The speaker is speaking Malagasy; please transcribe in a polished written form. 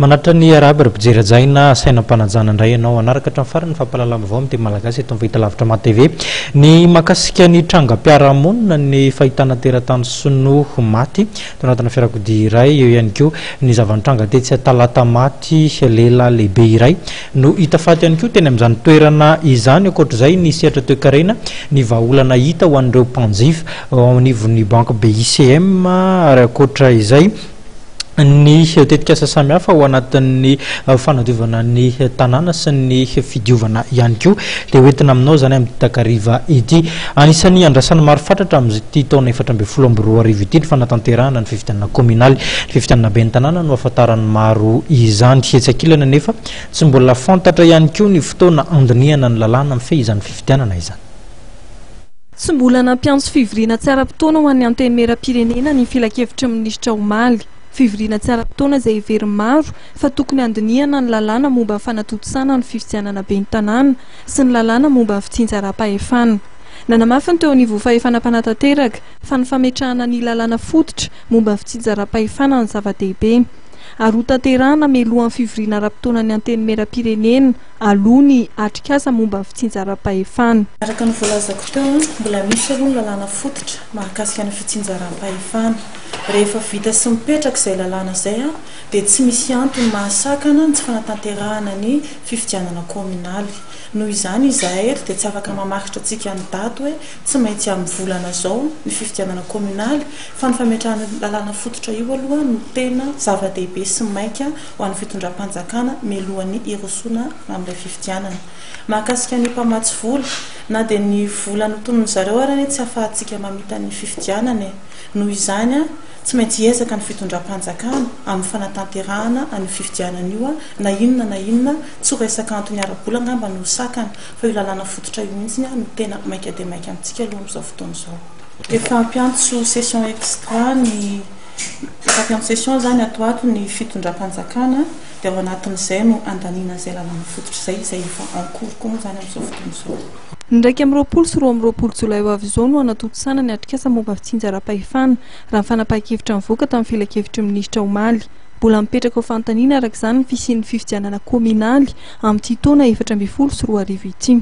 manatra ny araba pijery-jaina sainam-panajana indray ianao anaraka hatramin'ny farany fampalalana vao amin'ny teny malagasy eto amin'ny fahita lavitra ma TV ny makasika ny trangam-piarahamonina ny fahitana teratany Sinoa maty tao anatina fiarakodia iray eo ihany koa ny zavantranga tetsy talata maty lehilahy lehibe iray no hita faty ihany koa teny amin'izany toerana izany ankoatr'izay ny sehatra toe-karena ny vahaolana hita ho an'ireo mpanjifa ao anivon'ny banque BICM ary ankoatra izay ny tetikasa samihafa ao anatin'ny fanadiovana ny tanàna sy ny fidiovana ihany koa dia hoentina aminao zany amin'ny takariva ity anisan'ny andrasana maro fatratra amin'ity taona 2024 ity ny fanatanterahana ny fifidianana communal ny fifidianana be ny tanàna no ahafantarany maro izany etsakilana nefa tsy mbola fantatra ihany koa ny fotoana andiniana ny lalàna amin'ny fehizan'ny fifidianana izany. Tsy mbola nampiantso fivoriana tsara-potoana ho an'ny anteny mera-pirenena ny filakevitra minisitra Omaly. Fivoriana tsara-potoana izay heveriny maro fa tokony andiniana ny lalàna momba ny fanatontosana ny fifidianana be ny tanàna sy ny lalàna momba ny fitsinjaram-pahefana. Nanamafy ny teo anivo fahefana mpanantanteraka fa ny fametrahana ny lalàna fototra momba ny fitsinjaram-pahefana ny zava-dehibe. Ary ho tanterahana mialohan'ny fivoriana ara-potoana ny anteny mera-pirenena aloha ny atrikasa momba ny fitsinjaram-pahefana. Araka ny voalazako teo mbola misy aloha ny lalàna fototra mahakasika ny fitsinjaram-pahefana. Rehefa vita sy mipetraka izay lalàna izay dia tsy misy antony mahasakana ny tsy fanatanterahana ny fifidianana kominaly. Noho izany izahay dia tsy afaka mamaritra antsika ny daty hoe tsy maintsy amin'ny volana izao ny fifidianana kominaly fa ny fametrahana lalàna fototra io aloha no tena zava-dehibe sy maika ho an'ny fitondram-panjakana mialohan'ny hirosoana amin'ilay fifidianana. Mahakasika ny mpamatsy vola na dia ny vola notonony zareo arany tsy ahafahantsika mamita ny fifidianana. Noho izany tsy maintsy hiezaka ny fitondram-panjakana amin'ny fanatanterahana amin'ny fifidianana io na inona tsy ho resaka antony ara-bola ngamba no sakana fa io lalàna fototra io mihitsy no tena maika dia maika amintsika aloha amin'izao fotoana izao. Efa ampiantso session extra ny fampiantso session zany atoato ny fitondram-panjakana dia ao anatin'izay no andaniana izay lalàna fototra izay efa en-cours koa zany amin'izao fotoana izao. Ndraiky amin'ny 20 sy 20 jolay ho avy izao no anatotosana ny atrikasa momba fitsinjaram-pahefana raha ny fanapahan-kevitra mivoaka tamin'ny filakevitra minisitra Omaly. Mbola mipetraka ho fanontaniana araka izany ny fisian'ny fifidianana kominaly amin'ity taona 2024 ity.